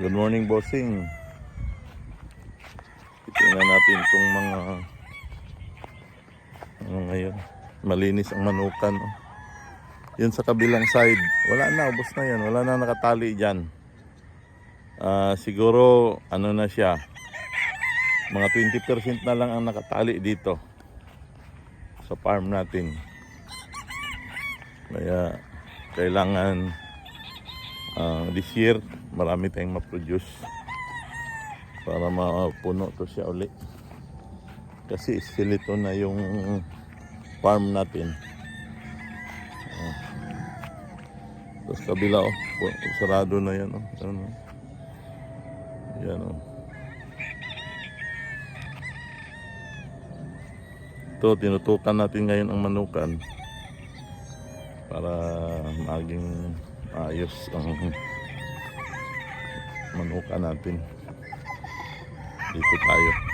Good morning, bossing. Tingnan natin itong mga ngayon. Malinis ang manukan. Oh. Yun sa kabilang side. Wala na, ubos na yan. Wala na nakatali dyan. Siguro, ano na siya. Mga 20% na lang ang nakatali dito. Sa farm natin. Kaya, kailangan this year, marami tayong ma-produce para mapuno to siya uli. Kasi istilito na yung farm natin. Tapos kabila, oh, sarado na yan. Oh. Ano? Yan, oh. Ito, tinutukan natin ngayon ang manukan para maging ayos ang manukan natin. Dito tayo.